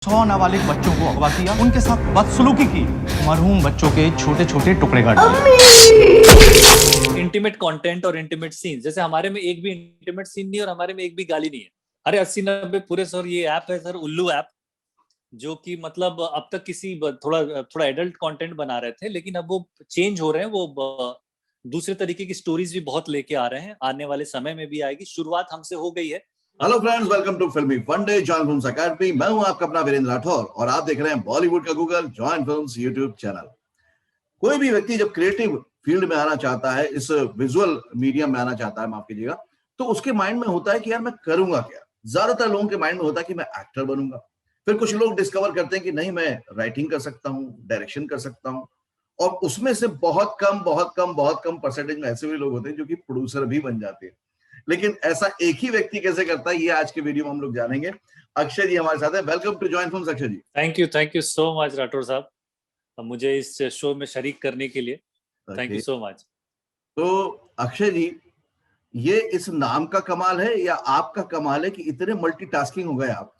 100 नाबालिग बच्चों को अगवा किया, उनके साथ बदसलूकी की, मरहूम बच्चों के छोटे छोटे टुकड़े काट दिए। इंटीमेट कंटेंट और इंटीमेट सीन, जैसे हमारे में एक भी इंटीमेट सीन नहीं है और हमारे में एक भी गाली नहीं है। अरे 80-90 पूरे सर ये ऐप है सर, उल्लू ऐप, जो कि मतलब अब तक किसी थोड़ा थोड़ा एडल्ट कंटेंट बना रहे थे, लेकिन अब वो चेंज हो रहे हैं। वो दूसरे तरीके की स्टोरीज भी बहुत लेके आ रहे हैं, आने वाले समय में भी आएगी। शुरुआत हमसे हो गई है। हेलो फ्रेंड्स, वेलकम टू फिल्मी फंडे जॉइन फिल्म्स अकेडमी। मैं हूं आपका अपना वीरेंद्र राठौर और आप देख रहे हैं बॉलीवुड का Google join films YouTube channel. कोई भी व्यक्ति जब क्रिएटिव फील्ड में आना चाहता है, इस विजुअल मीडियम में आना चाहता है, माफ कीजिएगा, तो उसके माइंड में होता है कि यार मैं करूंगा क्या। ज्यादातर लोगों के माइंड में होता है कि मैं एक्टर बनूंगा। फिर कुछ लोग डिस्कवर करते हैं कि नहीं, मैं राइटिंग कर सकता हूँ, डायरेक्शन कर सकता हूँ। और उसमें से बहुत कम परसेंटेज में ऐसे भी लोग होते हैं जो कि प्रोड्यूसर भी बन जाते हैं। लेकिन ऐसा एक ही व्यक्ति कैसे करता है, ये आज के वीडियो में हम लोग जानेंगे। अक्षय जी हमारे साथ है। Welcome to join films Akshay ji. Thank you so much Rathore साहब, मुझे इस शो में शरीक करने के लिए। Thank you so much. तो अक्षय जी, ये इस नाम का कमाल है या आपका कमाल है कि इतने मल्टीटास्किंग हो गए आप?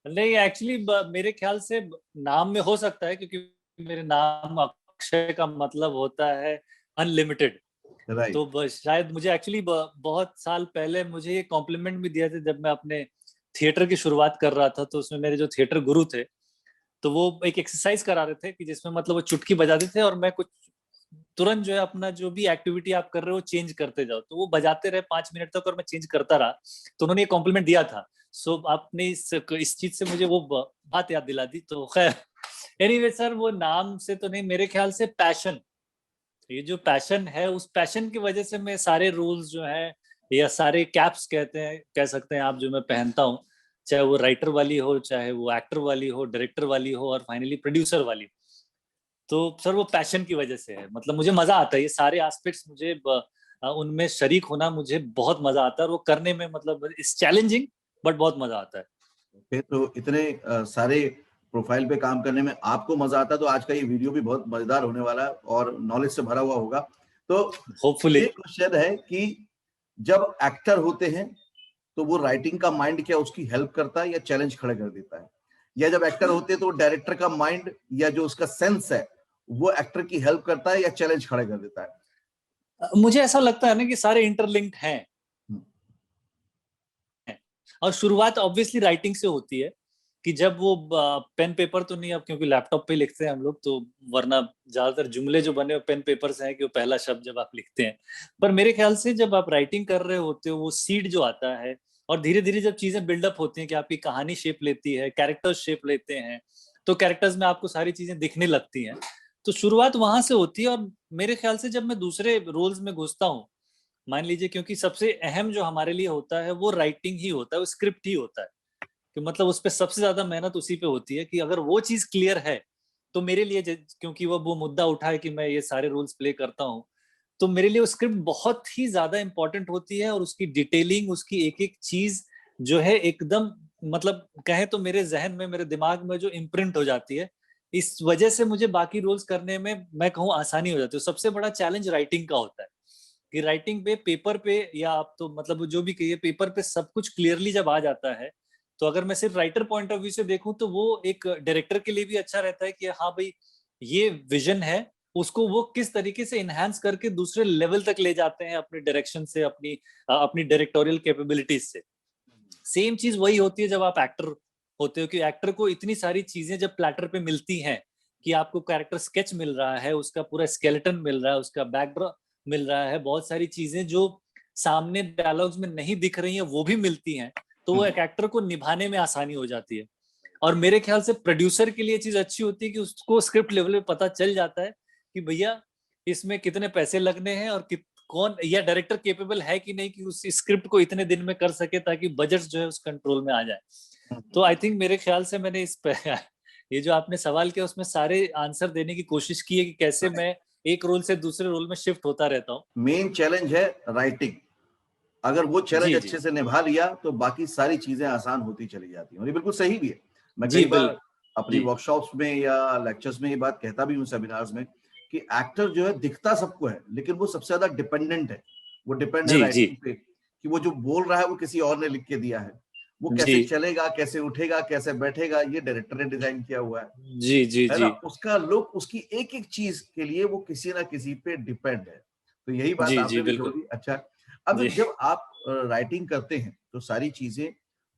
नहीं, एक्चुअली मेरे ख्याल से नाम में हो सकता है, क्योंकि मेरे नाम अक्षय का मतलब होता है अनलिमिटेड। तो शायद मुझे एक्चुअली बहुत साल पहले मुझे ये कॉम्प्लीमेंट भी दिया था, जब मैं अपने थिएटर की शुरुआत कर रहा था। तो उसमें मेरे जो थिएटर गुरु थे, तो वो एक एक्सरसाइज करा रहे थे कि जिसमें मतलब वो चुटकी बजाते थे और मैं कुछ तुरंत जो है अपना जो भी एक्टिविटी आप कर रहे हो चेंज करते जाओ। तो वो बजाते रहे 5 मिनट तक और मैं चेंज करता रहा। तो उन्होंने ये कॉम्प्लीमेंट दिया था। सो आपने इस चीज से मुझे वो बात याद दिला दी। तो खैर, एनीवे सर, वो नाम से तो नहीं, मेरे ख्याल से पैशन, ये जो पैशन है, उस पैशन की वजह से मैं सारे रोल्स जो है या सारे कैप्स कहते हैं, कह सकते हैं आप, जो मैं पहनता हूँ, चाहे वो राइटर वाली हो, चाहे वो एक्टर वाली हो, डायरेक्टर वाली हो, और फाइनली प्रोड्यूसर वाली। तो सर वो पैशन की वजह से है। मतलब मुझे मजा आता है, ये सारे एस्पेक्ट्स मुझे उनमें शरीक होना मुझे बहुत मजा आता है, और वो करने में मतलब इट्स चैलेंजिंग, बट बहुत मजा आता है। तो इतने सारे प्रोफाइल पे काम करने में आपको मजा आता है, तो आज का ये वीडियो भी बहुत मजेदार होने वाला है और नॉलेज से भरा हुआ होगा। तो होपफुली ये क्वेश्चन है कि जब एक्टर होते हैं तो वो राइटिंग का माइंड क्या उसकी हेल्प करता है या चैलेंज खड़े कर देता है, या जब एक्टर होते हैं तो डायरेक्टर का माइंड या जो उसका सेंस है वो एक्टर की हेल्प करता है या चैलेंज खड़े कर देता है? मुझे ऐसा लगता है ना कि सारे इंटरलिंक्ड हैं। और शुरुआत ऑब्वियसली राइटिंग से होती है, कि जब वो पेन पेपर तो नहीं, अब क्योंकि लैपटॉप पे लिखते हैं हम लोग, तो वरना ज्यादातर जुमले जो बने पेन पेपर से हैं, कि वो पहला शब्द जब आप लिखते हैं। पर मेरे ख्याल से जब आप राइटिंग कर रहे होते हो, वो सीड जो आता है, और धीरे धीरे जब चीजें बिल्डअप होती हैं, कि आपकी कहानी शेप लेती है, कैरेक्टर्स शेप लेते हैं, तो कैरेक्टर्स में आपको सारी चीजें दिखने लगती हैं। तो शुरुआत वहां से होती है। और मेरे ख्याल से जब मैं दूसरे रोल्स में घुसता हूँ, मान लीजिए, क्योंकि सबसे अहम जो हमारे लिए होता है वो राइटिंग ही होता है, वो स्क्रिप्ट ही होता है, कि मतलब उस पर सबसे ज्यादा मेहनत उसी पे होती है। कि अगर वो चीज क्लियर है, तो मेरे लिए क्योंकि वो मुद्दा उठा है कि मैं ये सारे रोल्स प्ले करता हूँ, तो मेरे लिए वो स्क्रिप्ट बहुत ही ज्यादा इंपॉर्टेंट होती है। और उसकी डिटेलिंग, उसकी एक एक चीज जो है एकदम, मतलब कहें तो मेरे जहन में, मेरे दिमाग में जो इम्प्रिंट हो जाती है। इस वजह से मुझे बाकी रोल्स करने में, मैं कहूँ, आसानी हो जाती है। सबसे बड़ा चैलेंज राइटिंग का होता है, कि राइटिंग पे, पेपर पे, या आप तो मतलब जो भी कहिए, पेपर पे सब कुछ क्लियरली जब आ जाता है, तो अगर मैं सिर्फ राइटर पॉइंट ऑफ व्यू से देखूं, तो वो एक डायरेक्टर के लिए भी अच्छा रहता है कि हाँ भाई, ये विजन है, उसको वो किस तरीके से इनहांस करके दूसरे लेवल तक ले जाते हैं, अपने डायरेक्शन से, अपनी अपनी डायरेक्टोरियल कैपेबिलिटीज से। सेम चीज वही होती है जब आप एक्टर होते हो, कि एक्टर को इतनी सारी चीजें जब प्लेटर पे मिलती हैं, कि आपको कैरेक्टर स्केच मिल रहा है, उसका पूरा स्केलेटन मिल रहा है, उसका बैकड्रॉप मिल रहा है, बहुत सारी चीजें जो सामने डायलॉग्स में नहीं दिख रही हैं वो भी मिलती हैं, तो वो एक एक्टर को निभाने में आसानी हो जाती है। और मेरे ख्याल से प्रोड्यूसर के लिए चीज अच्छी होती है, कि उसको स्क्रिप्ट लेवल पे पता चल जाता है कि भैया इसमें कितने पैसे लगने हैं, और कौन या डायरेक्टर केपेबल है कि नहीं, कि उस स्क्रिप्ट को इतने दिन में कर सके, ताकि बजट जो है उस कंट्रोल में आ जाए। तो आई थिंक मेरे ख्याल से मैंने इस पे ये जो आपने सवाल किया, उसमें सारे आंसर देने की कोशिश की है, कि कैसे मैं एक रोल से दूसरे रोल में शिफ्ट होता रहता हूँ। मेन चैलेंज है राइटिंग। अगर वो चैलेंज जी जी अच्छे से निभा लिया तो बाकी सारी चीजें आसान होती चली जाती हैं, और ये बिल्कुल सही भी है। मैं जी, कई बार अपनी जी वर्कशॉप्स में या लेक्चर्स में ये बात कहता भी हूँ, सेमिनार्स में, कि एक्टर जो है दिखता सबको है, लेकिन वो सबसे ज्यादा डिपेंडेंट है। वो डिपेंड है जी जी राइटिंग पे, कि वो जो बोल रहा है वो किसी और ने लिख के दिया है। वो कैसे जी चलेगा, कैसे उठेगा, कैसे बैठेगा, ये डायरेक्टर ने डिजाइन किया हुआ है जी जी है जी ना। उसका लुक, उसकी एक एक चीज के लिए वो किसी ना किसी पे डिपेंड है। तो यही बात जी जी आपने भी जोड़ बिल्कुल दी। अच्छा, जी अब जब आप राइटिंग करते हैं तो सारी चीजें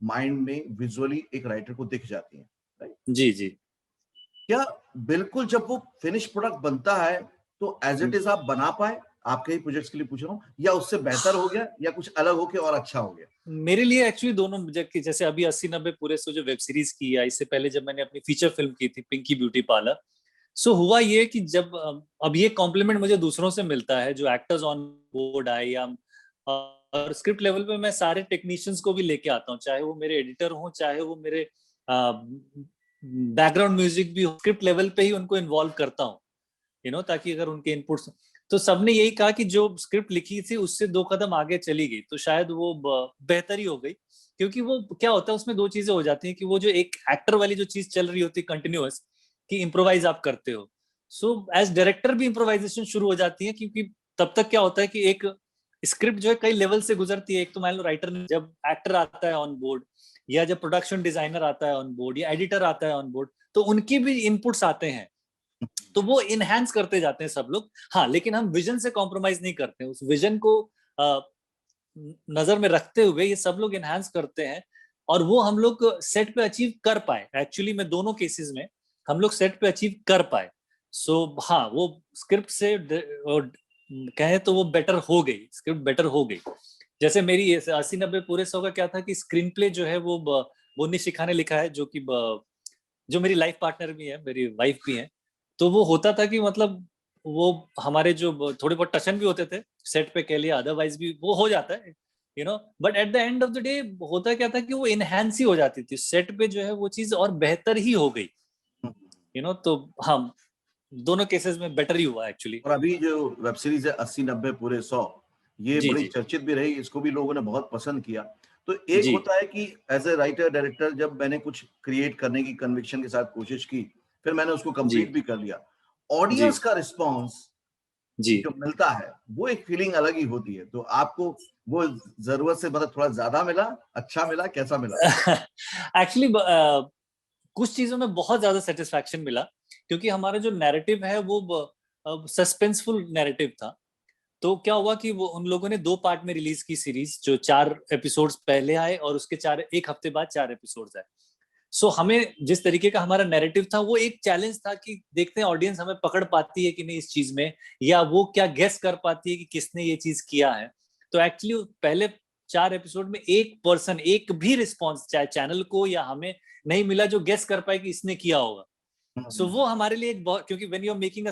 माइंड में विजुअली एक राइटर को दिख जाती हैं, राइट? जी जी क्या बिल्कुल जब वो फिनिश प्रोडक्ट बनता है तो एज इट इज आप बना पाए? आपके ही प्रोजेक्ट्स के लिए पूछ रहा हूँ, या उससे बेहतर हो गया, या कुछ अलग होके और अच्छा हो गया? मेरे लिए एक्चुअली दोनों जैसे अभी 80-90 पूरे से जो वेब सीरीज की है, इससे पहले जब मैंने अपनी फीचर फिल्म की थी पिंकी ब्यूटी पार्लर, सो हुआ ये कि जब अब ये कॉम्प्लीमेंट मुझे दूसरों से मिलता है जो एक्टर्स ऑन बोर्ड आए, या और स्क्रिप्ट लेवल पे मैं सारे टेक्नीशियंस को भी लेके आता हूँ, चाहे वो मेरे एडिटर हों, चाहे वो मेरे बैकग्राउंड म्यूजिक भी हो, स्क्रिप्ट लेवल पे ही उनको इन्वॉल्व करता हूँ, ताकि अगर उनके इनपुट्स, तो सबने यही कहा कि जो स्क्रिप्ट लिखी थी उससे 2 कदम आगे चली गई, तो शायद वो बेहतर ही हो गई। क्योंकि वो क्या होता है, उसमें 2 चीजें हो जाती हैं कि वो जो एक एक्टर वाली जो चीज चल रही होती है कंटिन्यूअस, कि इम्प्रोवाइज आप करते हो, सो एज डायरेक्टर भी इम्प्रोवाइजेशन शुरू हो जाती है। क्योंकि तब तक क्या होता है कि एक स्क्रिप्ट जो है कई लेवल से गुजरती है। एक तो मान लो राइटर ने, जब एक्टर आता है ऑन बोर्ड, या जब प्रोडक्शन डिजाइनर आता है ऑन बोर्ड, या एडिटर आता है ऑन बोर्ड, तो उनकी भी इनपुट्स आते हैं, तो वो इनहेंस करते जाते हैं सब लोग। हाँ, लेकिन हम विजन से कॉम्प्रोमाइज नहीं करते, उस विजन को नजर में रखते हुए ये सब लोग इनहेंस करते हैं, और वो हम लोग सेट पे अचीव कर पाए। एक्चुअली मैं दोनों केसेस में हम लोग सेट पे अचीव कर पाए। सो हाँ, वो स्क्रिप्ट से कहें तो वो बेटर हो गई, स्क्रिप्ट बेटर हो गई। जैसे मेरी 80-90 पूरे 100 का क्या था कि स्क्रीन प्ले जो है वो बोनी शिखा ने लिखा है, जो कि जो मेरी लाइफ पार्टनर भी है, मेरी वाइफ भी है। तो वो होता था कि मतलब वो हमारे जो थोड़े बहुत टशन भी होते थे सेट पे, कह लिया, अदरवाइज भी वो हो जाता है, but at the end of the day होता क्या था कि वो इनहेंस ही हो जाती थी सेट पे, जो है वो चीज और बेहतर ही हो गई, तो हाँ, दोनों केसेस में बेटर ही हुआ एक्चुअली। और अभी जो वेब सीरीज है 80-90 पूरे 100, ये जी बड़ी जी चर्चित भी रही, इसको भी लोगों ने बहुत पसंद किया। तो एक जी होता है कि एज ए राइटर डायरेक्टर जब मैंने कुछ क्रिएट करने की कन्विक्शन के साथ कोशिश की, फिर मैंने उसको जी कंप्लीट भी कर लिया, जी ऑडियंस का रिस्पॉन्स जी जो मिलता है वो एक फीलिंग अलग ही होती है। तो आपको वो जरूरत से मतलब थोड़ा ज्यादा मिला, अच्छा मिला, कैसा मिला? एक्चुअली कुछ चीजों में बहुत ज्यादा सेटिस्फैक्शन मिला, क्योंकि हमारा जो नैरेटिव है वो सस्पेंसफुल नैरेटिव था। तो क्या हुआ कि वो उन लोगों ने 2 पार्ट में रिलीज की सीरीज, जो 4 एपिसोड्स पहले आए और उसके 1 हफ्ते बाद 4 एपिसोड्स आए। सो हमें जिस तरीके का हमारा नैरेटिव था, वो एक चैलेंज था कि देखते हैं ऑडियंस हमें पकड़ पाती है कि नहीं इस चीज में, या वो क्या गेस कर पाती है कि किसने ये चीज किया है। तो एक्चुअली पहले 4 एपिसोड में एक पर्सन, एक भी रिस्पॉन्स चाहे चैनल को या हमें नहीं मिला जो गेस कर पाए कि इसने किया होगा। सो वो हमारे लिए एक बहुत, क्योंकि व्हेन यू आर मेकिंग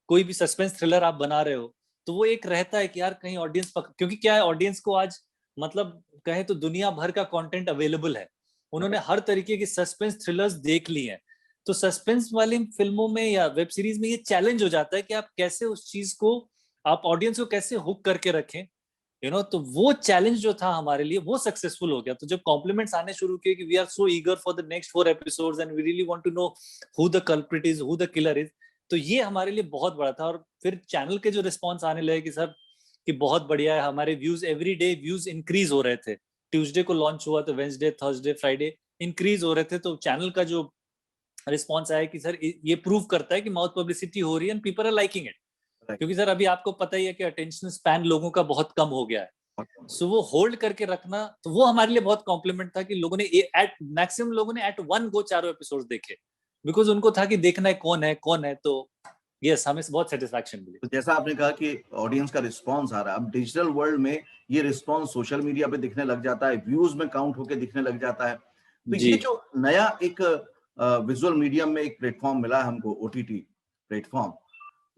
कोई भी सस्पेंस थ्रिलर आप बना रहे हो, तो वो एक रहता है कि यार कहीं ऑडियंस क्योंकि क्या है, ऑडियंस को आज मतलब कहे तो दुनिया भर का कंटेंट अवेलेबल है, उन्होंने हर तरीके की सस्पेंस थ्रिलर्स देख ली हैं। तो सस्पेंस वाली फिल्मों में या वेब सीरीज में ये चैलेंज हो जाता है कि आप कैसे उस चीज को, आप ऑडियंस को कैसे हुक करके रखें, तो वो चैलेंज जो था हमारे लिए वो सक्सेसफुल हो गया। तो जब कॉम्प्लीमेंट्स आने शुरू किए कि we are so eager for the next 4 episodes and we really want to know who the culprit is, who the killer is, तो ये हमारे लिए बहुत बड़ा था। और फिर चैनल के जो रिस्पॉन्स आने लगे कि सर कि बहुत बढ़िया है, हमारे views every day views increase हो रहे थे। ट्यूसडे को लॉन्च हुआ तो वेंसडे, थर्सडे, फ्राइडे इंक्रीज हो रहे थे। तो चैनल का जो रिस्पॉन्स आया कि सर ये प्रूव करता है कि माउथ पब्लिसिटी हो रही है and people are liking it. क्योंकि सर अभी आपको पता ही है कि अटेंशन स्पैन लोगों का बहुत कम हो गया है, सो वो होल्ड करके रखना, तो वो हमारे लिए बहुत कॉम्प्लीमेंट था कि लोगों ने एट मैक्सिमम लोगों ने एट वन गो 4 एपिसोड्स देखे, बिकॉज उनको था कि देखना है कौन है कौन है। तो यस, हमें बहुत सेटिस्फैक्शन मिली। तो जैसा आपने कहा कि ऑडियंस का रिस्पांस आ रहा है, अब डिजिटल वर्ल्ड में ये रिस्पांस सोशल मीडिया पे दिखने लग जाता है, व्यूज में काउंट होके दिखने लग जाता है। तो जी ये जो नया एक विजुअल मीडियम में एक प्लेटफॉर्म मिला है हमको, ओटीटी प्लेटफॉर्म,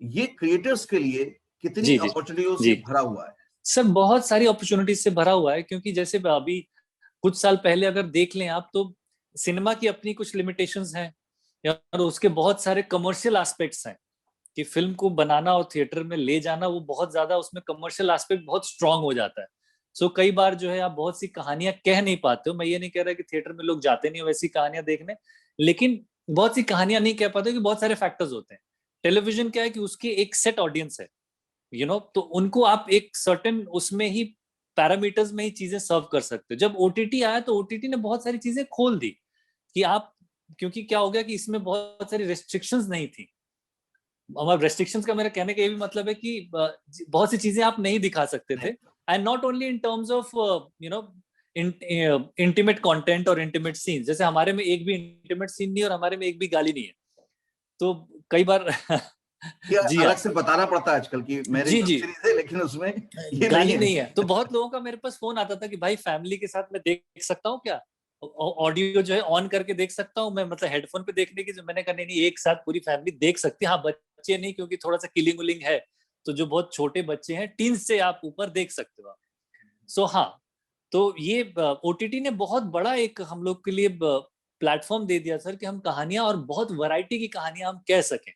ये क्रिएटर्स के लिए कितनी जी जी अपॉर्चुनिटियों से जी भरा हुआ है? सर बहुत सारी अपॉर्चुनिटीज से भरा हुआ है, क्योंकि जैसे अभी कुछ साल पहले अगर देख लें आप, तो सिनेमा की अपनी कुछ लिमिटेशंस हैं, और उसके बहुत सारे कमर्शियल एस्पेक्ट्स हैं कि फिल्म को बनाना और थिएटर में ले जाना, वो बहुत ज्यादा उसमें कमर्शियल एस्पेक्ट बहुत स्ट्रांग हो जाता है। सो कई बार जो है आप बहुत सी कहानियां कह नहीं पाते हो। मैं ये नहीं कह रहा कि थिएटर में लोग जाते नहीं हो वैसी कहानियां देखने, लेकिन बहुत सी कहानियां नहीं कह पाते कि बहुत सारे फैक्टर्स होते हैं। टेलीविजन क्या है कि उसकी एक सेट ऑडियंस है, तो उनको आप एक सर्टेन उसमें ही पैरामीटर्स में ही चीजें सर्व कर सकते हो। जब ओटीटी आया तो ओटीटी ने बहुत सारी चीजें खोल दी कि आप, क्योंकि क्या हो गया कि इसमें बहुत सारी रेस्ट्रिक्शंस नहीं थी। हमारे रेस्ट्रिक्शंस का मेरा कहने का ये भी मतलब है कि बहुत सी चीजें आप नहीं दिखा सकते थे, and not only in terms of you know intimate content और इंटीमेट सीन। जैसे हमारे में एक भी इंटीमेट सीन नहीं है और हमारे में एक भी गाली नहीं है, तो कई बार जी, अलग से बताना पड़ता है आजकल की मेरी जी सीरीज है लेकिन उसमें ये गाली नहीं है। तो बहुत लोगों का मेरे पास फोन आता था कि भाई फैमिली के साथ मैं देख सकता हूँ क्या, ऑडियो जो है ऑन करके देख सकता हूँ मैं, मतलब हेडफोन पे देखने की। जो मैंने कहा नहीं, एक साथ पूरी फैमिली देख सकती है। हाँ, बच्चे नहीं, क्योंकि थोड़ा सा किलिंग उलिंग है, तो जो बहुत छोटे बच्चे हैं टीन्स से आप ऊपर देख सकते हो। सो हाँ, तो ये ओटीटी ने बहुत बड़ा एक हम लोग के लिए प्लेटफॉर्म दे दिया सर, कि हम कहानियां और बहुत वैरायटी की कहानियां हम कह सकें।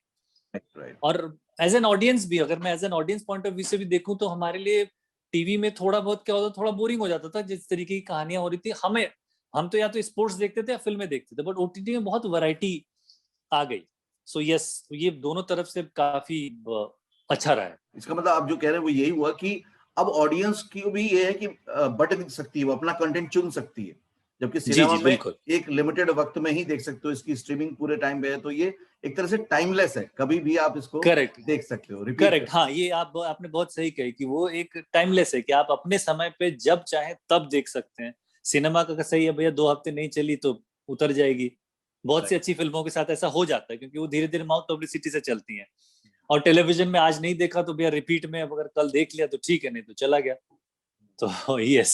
और एज एन ऑडियंस भी, अगर मैं as an audience point of view से भी देखूं तो हमारे लिए टीवी में थोड़ा बहुत क्या होता, थोड़ा बोरिंग हो जाता था जिस तरीके की कहानियां हो रही थी। हम तो या तो स्पोर्ट्स देखते थे या फिल्में देखते थे, बट ओटीटी में बहुत वैरायटी आ गई। सो यस, ये दोनों तरफ से काफी अच्छा रहा है। इसका मतलब आप जो कह रहे हैं वो यही हुआ कि अब ऑडियंस की भी ये है कि बट सकती है, वो अपना कंटेंट चुन सकती है, जबकि सिनेमा में एक लिमिटेड वक्त में ही देख सकते हो। इसकी स्ट्रीमिंग पूरे टाइम पे है, तो ये एक तरह से टाइमलेस है, कभी भी आप इसको देख सकते हो, रिपीट। करेक्ट, हाँ, ये आपने बहुत सही कही कि वो एक टाइमलेस है कि आप अपने समय पे जब चाहे तब देख सकते हैं। सिनेमा का सही है भैया, 2 हफ्ते नहीं चली तो उतर जाएगी। बहुत सी अच्छी फिल्मों के साथ ऐसा हो जाता है, क्योंकि वो धीरे धीरे माउथ पब्लिसिटी से चलती हैं। और टेलीविजन में आज नहीं देखा तो भैया रिपीट में, अब अगर कल देख लिया तो ठीक है, नहीं तो चला गया। तो यस,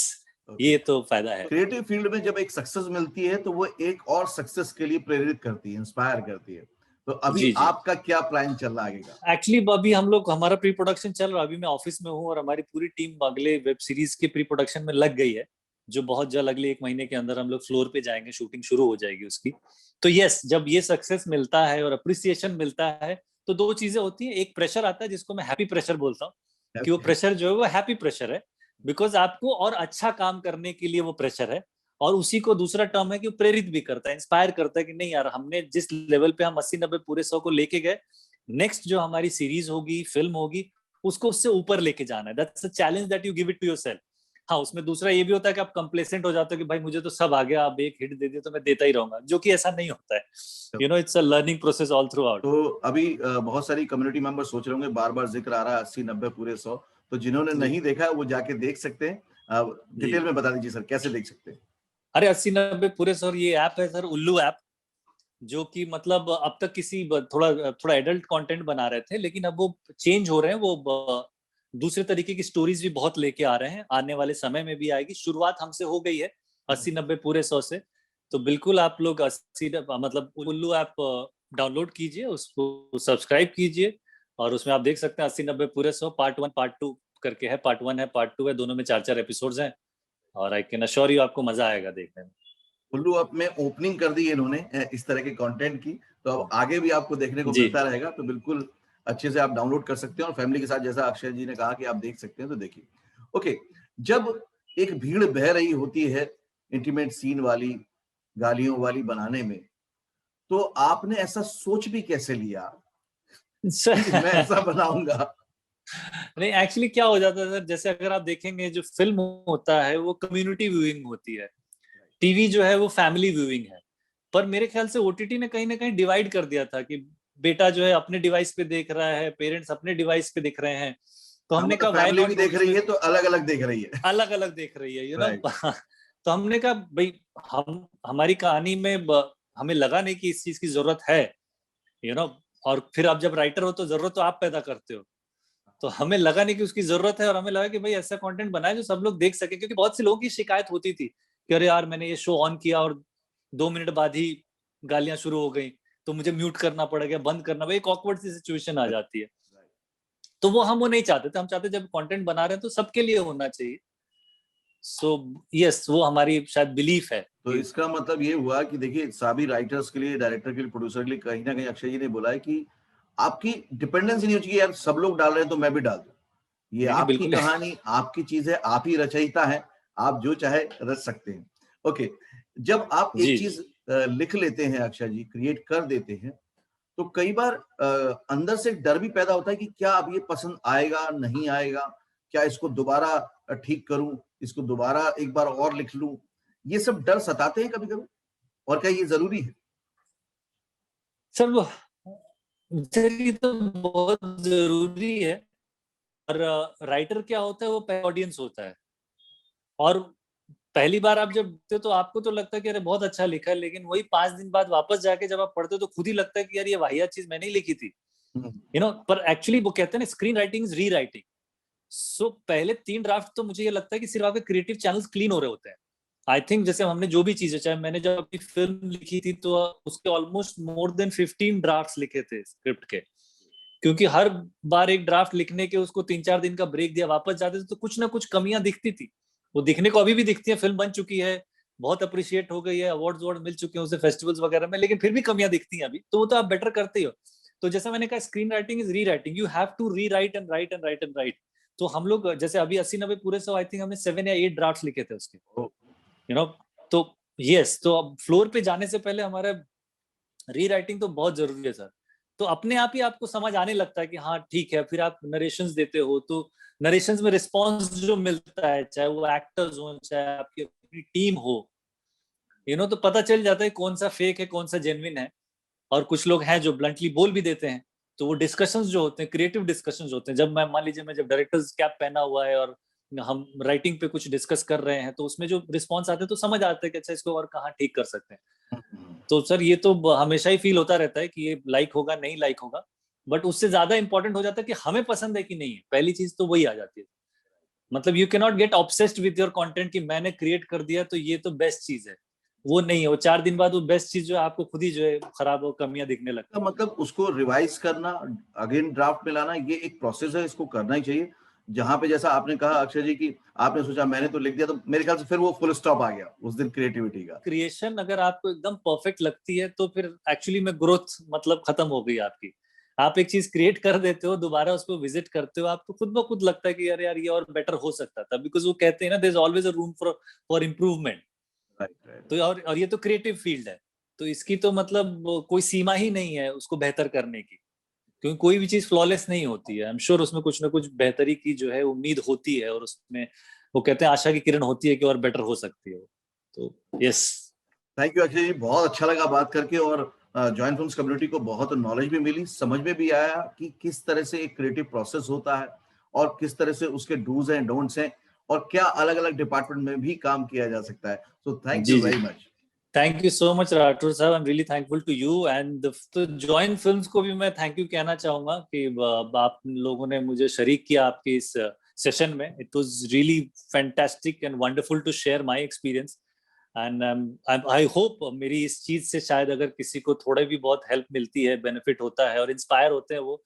ये तो फायदा है। क्रिएटिव फील्ड में जब एक सक्सेस मिलती है तो वो एक और सक्सेस के लिए प्रेरित करती है, इंस्पायर करती है। तो अभी आपका क्या प्लान चल रहा है? एक्चुअली अभी हम लोग, हमारा प्री प्रोडक्शन चल रहा है। अभी मैं ऑफिस में हूँ और हमारी पूरी टीम अगले वेब सीरीज के प्री प्रोडक्शन में लग गई है, जो बहुत जल्द अगले 1 महीने के अंदर हम लोग फ्लोर पे जाएंगे, शूटिंग शुरू हो जाएगी उसकी। तो यस, जब ये सक्सेस मिलता है और अप्रिसिएशन मिलता है तो 2 चीजें होती हैं। एक प्रेशर आता है जिसको मैं हैप्पी प्रेशर बोलता हूँ, कि वो प्रेशर जो है वो हैप्पी प्रेशर है, बिकॉज आपको और अच्छा काम करने के लिए वो प्रेशर है। और उसी को दूसरा टर्म है कि वो प्रेरित भी करता है, इंस्पायर करता है कि नहीं यार, हमने जिस लेवल पे हम 80-90 पूरे 100 को लेके गए, नेक्स्ट जो हमारी सीरीज होगी, फिल्म होगी, उसको उससे ऊपर लेके जाना है। That's a challenge that you give it to yourself. हाँ, उसमें दूसरा ये भी होता है कि आप कंप्लेसेंट हो जाते हो कि भाई मुझे तो सब आ गया, आप एक हिट दे दिए तो मैं देता ही रहूंगा, जो कि ऐसा नहीं होता है। You know, it's a learning process all through out. तो अभी बहुत सारी कम्युनिटी मेंबर सोच रहे होंगे, बार बार जिक्र आ रहा है 80-90 पूरे 100, तो जिन्होंने नहीं देखा वो जाके देख सकते हैं। डिटेल में बता दीजिए सर, कैसे देख सकते हैं? अरे 80-90 पूरे 100 ये ऐप है सर, उल्लू ऐप, जो कि मतलब अब तक किसी थोड़ा एडल्ट कंटेंट बना रहे थे, लेकिन अब वो चेंज हो रहे हैं। वो दूसरे तरीके की स्टोरीज भी बहुत लेके आ रहे हैं, आने वाले समय में भी आएगी। शुरुआत हमसे हो गई है 80-90 पूरे 100 से। तो बिल्कुल आप लोग 80 मतलब उल्लू ऐप डाउनलोड कीजिए, उसको सब्सक्राइब कीजिए, और उसमें आप देख सकते हैं 80-90 पूरे 100 पार्ट 1 पार्ट 2 करके है। पार्ट 1 है, पार्ट 2 है, दोनों में 4-4 एपिसोड्स हैं, और आई कैन अश्योर यू आपको मजा आएगा देखने में। उल्लू ऐप में ओपनिंग कर दी इन्होंने इस तरह के कंटेंट की, तो अब आगे भी आपको देखने को मिलता रहेगा। तो बिल्कुल अच्छे से आप डाउनलोड कर सकते हैं और फैमिली के साथ, जैसा अक्षय जी ने कहा कि आप देख सकते हैं, तो देखिए। ओके, जब एक भीड़ बह रही होती है इंटीमेट सीन वाली, गालियों वाली बनाने में, तो आपने ऐसा सोच भी कैसे लिया मैं ऐसा बनाऊंगा? नहीं, एक्चुअली क्या हो जाता है सर, जैसे अगर आप देखेंगे जो फिल्म होता है वो कम्युनिटी व्यूइंग होती है, टीवी जो है वो फैमिली व्यूइंग है। पर मेरे ख्याल से ओटीटी ने कहीं ना कहीं डिवाइड कर दिया था कि बेटा जो है अपने डिवाइस पे देख रहा है, पेरेंट्स अपने डिवाइस पे देख रहे हैं, तो हमने कहा फैमिली भी देख रही है तो अलग अलग देख रही है, अलग अलग देख रही है, यू नो। तो हमने कहा भाई, हमारी कहानी में हमें लगा नहीं कि इस चीज की जरूरत है, यू नो। और फिर आप जब राइटर हो तो जरूरत तो आप पैदा करते हो, तो हमें लगा नहीं कि उसकी जरूरत है, और हमें लगा कि भाई ऐसा कंटेंट बनाए जो सब लोग देख सके। क्योंकि बहुत से लोगों की शिकायत होती थी कि अरे यार, मैंने ये शो ऑन किया और 2 मिनट बाद ही गालियां शुरू हो गई, तो मुझे म्यूट करना पड़ेगा, बंद करना, भाई एक ऑकवर्ड सी सिचुएशन आ जाती है। तो वो नहीं चाहते थे। हम चाहते जब कंटेंट बना रहे हैं तो सबके लिए होना चाहिए। सो यस, वो हमारी शायद बिलीफ है। तो इसका मतलब ये हुआ कि देखिए, सभी राइटर्स के लिए, डायरेक्टर के लिए, प्रोड्यूसर के लिए कहीं ना कहीं अक्षय जी ने बोला है कि आपकी डिपेंडेंसी नहीं हो चाहिए, यार सब लोग डाल रहे हैं तो मैं भी डाल दूं। ये आपकी कहानी, आपकी चीज है, आप ही रचयिता है, आप जो चाहे रच सकते हैं। ओके, जब आप एक चीज लिख लेते हैं अक्षय जी, क्रिएट कर देते हैं, तो कई बार अंदर से डर भी पैदा होता है कि क्या अब ये पसंद आएगा, नहीं आएगा, क्या इसको दोबारा ठीक करूं, इसको दोबारा एक बार और लिख लूं, ये सब डर सताते हैं कभी कभी, और क्या ये जरूरी है? सर वो सर ये तो बहुत जरूरी है। और राइटर क्या होता है, वो ऑडियंस होता है, और पहली बार आप जब देखते हो तो आपको तो लगता है कि अरे बहुत अच्छा लिखा है, लेकिन वही 5 दिन बाद वापस जाके जब आप पढ़ते हो तो खुद ही लगता है कि यार ये वाहियात चीज मैंने ही लिखी थी, यू नो। पर एक्चुअली वो कहते हैं ना, screen writing is rewriting. So पहले 3 ड्राफ्ट तो मुझे ये लगता है कि सिर्फ आपके क्रिएटिव चैनल्स क्लीन हो रहे होते हैं। आई थिंक जैसे हमने जो भी चीजें, चाहे मैंने जब अपनी फिल्म लिखी थी तो उसके ऑलमोस्ट मोर देन 15 ड्राफ्ट्स लिखे थे स्क्रिप्ट के, क्योंकि हर बार एक ड्राफ्ट लिखने के उसको 3-4 दिन का ब्रेक दिया, वापस जाते थे तो कुछ ना कुछ कमियां दिखती थी। वो दिखने को अभी भी दिखती है, फिल्म बन चुकी है, बहुत अप्रिशिएट हो गई है, अवार्ड्स वॉर्ड मिल चुके हैं उसे फेस्टिवल्स वगैरह में, लेकिन फिर भी कमियां दिखती हैं अभी, तो वो तो आप बेटर करते ही हो। तो जैसा मैंने कहा, screen writing is rewriting, you have to rewrite and write and write and write. तो हम लोग जैसे अभी 80-90 पूरे 100 आई थिंक हमने 7 या 8 ड्राफ्ट्स लिखे थे उसके, यू नो। तो यस, तो अब फ्लोर पे जाने से पहले हमारा री राइटिंग तो बहुत जरूरी है सर। तो अपने आप ही आपको समझ आने लगता है कि हाँ ठीक है, फिर आप नरेशंस देते हो तो नरेशंस में रिस्पॉन्स जो मिलता है, चाहे वो एक्टर्स हो, चाहे आपकी अपनी टीम हो, यू नो, तो पता चल जाता है कौन सा फेक है, कौन सा जेन्युइन है। और कुछ लोग हैं जो ब्लंटली बोल भी देते हैं। तो वो डिस्कशंस जो होते हैं, क्रिएटिव डिस्कशंस होते हैं, जब मैं मान लीजिए मैं जब डायरेक्टर्स कैप पहना हुआ है और हम राइटिंग पे कुछ डिस्कस कर रहे हैं, तो उसमें जो रिस्पॉन्स आते हैं तो समझ आता है कि अच्छा इसको और कहाँ ठीक कर सकते हैं। तो सर ये तो हमेशा ही फील होता रहता है कि ये लाइक होगा नहीं लाइक होगा, बट उससे ज्यादा इंपॉर्टेंट हो जाता है कि हमें पसंद है कि नहीं है। पहली चीज तो वही आ जाती है। मतलब you can not gate obsessed with your content कि मैंने क्रिएट कर दिया तो ये तो बेस्ट चीज है, वो नहीं है। वो 4 दिन बाद वो बेस्ट चीज जो है आपको खुद ही जो है खराब हो, कमियां दिखने लगती तो मतलब उसको रिवाइज करना, अगेन ड्राफ्ट में लाना, ये एक प्रोसेस है, इसको करना ही चाहिए। जहां पे जैसा आपने कहा अक्षय जी की आपने सोचा मैंने तो लिख दिया, तो मेरे ख्याल से फिर वो फुल स्टॉप आ गया उस दिन क्रिएटिविटी का। क्रिएशन अगर आपको एकदम परफेक्ट लगती है तो फिर एक्चुअली में ग्रोथ मतलब खत्म हो गई आपकी। आप एक चीज क्रिएट कर देते हो, दोबारा उसको विजिट करते हो, आपको खुद ब खुद लगता है कि यार यार ये और बेटर हो सकता था, बिकॉज वो कहते हैं ना, there is always a room for improvement. Right. तो और ये तो क्रिएटिव फील्ड है, तो इसकी तो मतलब कोई सीमा ही नहीं है उसको बेहतर करने की, क्योंकि कोई भी चीज फ्लॉलेस नहीं होती है। आई एम श्योर उसमें कुछ ना कुछ बेहतरी की जो है उम्मीद होती है, और उसमें वो कहते हैं आशा की किरण होती है कि और बेटर हो सकती है। तो यस, थैंक यू अक्षय जी, बहुत अच्छा लगा बात करके, और जॉइंट फिल्म्स कम्युनिटी को बहुत नॉलेज भी मिली, समझ में भी आया कि किस तरह से एक क्रिएटिव प्रोसेस होता है और किस तरह से उसके डूज एंड डोंट्स हैं, और क्या अलग अलग डिपार्टमेंट में भी काम किया जा सकता है। सो थैंक यू जी जी, very much. Thank you so much Rathore साहब, I am really thankful to you and तो जॉइन फिल्म्स को भी मैं थैंक यू कहना चाहूंगा कि आप लोगों ने मुझे शरीक किया आपके इस सेशन में। It was really fantastic and wonderful to share my experience, and I hope मेरी इस चीज से शायद अगर किसी को थोड़ा भी बहुत हेल्प मिलती है, बेनिफिट होता है और इंस्पायर होते हैं वो,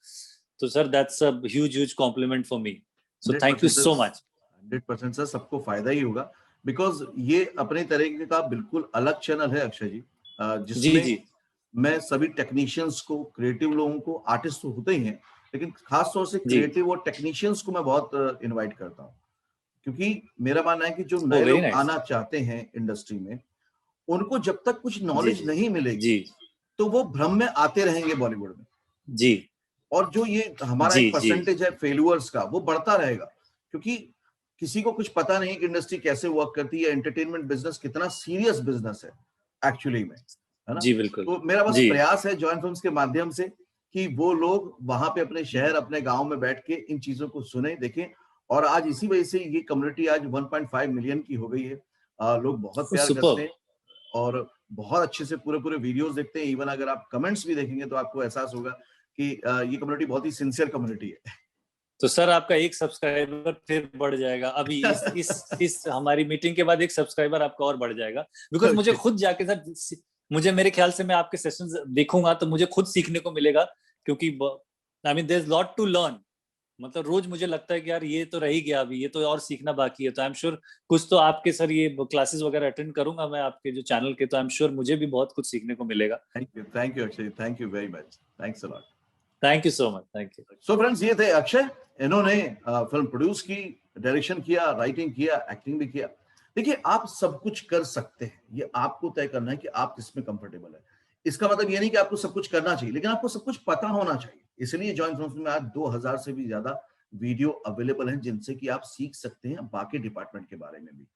तो sir that's a huge complement for me. So thank you so much. 100% sir, सबको फायदा ही होगा, बिकॉज ये अपने तरीके का बिल्कुल अलग चैनल है अक्षय जी, जी जिसमें जी मैं सभी टेक्नीशियंस को, क्रिएटिव लोगों को, आर्टिस्ट तो होते ही हैं, लेकिन खास तौर से जी, क्रिएटिव और टेक्नीशियंस को मैं बहुत इनवाइट करता हूँ, क्योंकि मेरा मानना है कि जो ओ नए वेरी लोग नाइस। आना चाहते हैं इंडस्ट्री में, उनको जब तक कुछ जी नॉलेज जी नहीं मिलेगी जी तो वो भ्रम में आते रहेंगे बॉलीवुड में, जी और जो ये हमारा जी एक जी परसेंटेज है फेल्यूअर्स का, वो बढ़ता रहेगा, क्योंकि किसी को कुछ पता नहीं कि इंडस्ट्री कैसे वर्क करती है, एंटरटेनमेंट बिजनेस कितना सीरियस बिजनेस है एक्चुअली में, है ना। जी बिल्कुल। तो मेरा बस जी प्रयास है जॉइंट फिल्म्स के माध्यम से कि वो लोग वहां पे अपने शहर, अपने गांव में बैठ के इन चीजों को सुने, देखें, और आज इसी वजह से ये कम्युनिटी आज 1.5 मिलियन की हो गई है। लोग बहुत प्यार करते सुपर। हैं और बहुत अच्छे से पूरे पूरे वीडियोस देखते हैं। इवन अगर आप कमेंट्स भी देखेंगे तो आपको एहसास होगा कि ये कम्युनिटी बहुत ही सिंसियर कम्युनिटी है। तो सर आपका एक सब्सक्राइबर फिर बढ़ जाएगा अभी इस हमारी मीटिंग के बाद, एक सब्सक्राइबर आपका और बढ़ जाएगा, बिकॉज मुझे Okay. खुद जाके सर, मुझे मेरे ख्याल से मैं आपके सेशंस देखूंगा तो मुझे खुद सीखने को मिलेगा, क्योंकि I mean there is lot to learn. मतलब रोज मुझे लगता है कि यार ये तो रह ही गया, अभी ये तो और सीखना बाकी है। तो आई एम श्योर कुछ तो आपके सर ये क्लासेस वगैरह अटेंड करूंगा मैं आपके जो चैनल के, तो आई एम श्योर मुझे भी बहुत कुछ सीखने को मिलेगा। Thank you Akshay, thank you very much, thanks a lot. Thank you so much, thank you. So friends, ये थे अक्षय, इन्होंने फिल्म प्रोड्यूस की, डायरेक्शन किया, राइटिंग किया, एक्टिंग भी किया। देखिए, आप सब कुछ कर सकते हैं, ये आपको तय करना है कि आप किसमें कंफर्टेबल है। इसका मतलब ये नहीं कि आपको सब कुछ करना चाहिए, लेकिन आपको सब कुछ पता होना चाहिए। इसलिए जॉइंट फिल्म्स में आज 2000 से भी ज्यादा वीडियो अवेलेबल हैं जिनसे कि आप सीख सकते हैं बाकी डिपार्टमेंट के बारे में भी।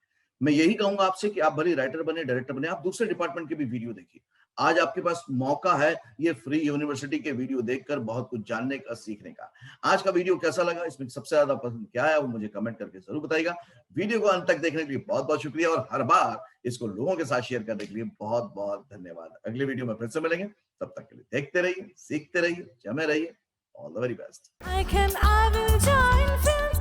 मैं यही कहूंगा आपसे कि आप भले राइटर बने, डायरेक्टर बने, आप दूसरे डिपार्टमेंट के भी वीडियो देखिए। आज आपके पास मौका है ये फ्री यूनिवर्सिटी के वीडियो देखकर बहुत कुछ जानने का, सीखने का। आज का वीडियो कैसा लगा, इसमें सबसे ज्यादा पसंद क्या है, वो मुझे कमेंट करके जरूर बताइएगा। वीडियो को अंत तक देखने के लिए बहुत बहुत शुक्रिया और हर बार इसको लोगों के साथ शेयर करने के लिए बहुत बहुत धन्यवाद। अगले वीडियो में फिर से मिलेंगे, तब तक के लिए देखते रहिए, सीखते रहिए, जमे रहिए। All the very best. I will join film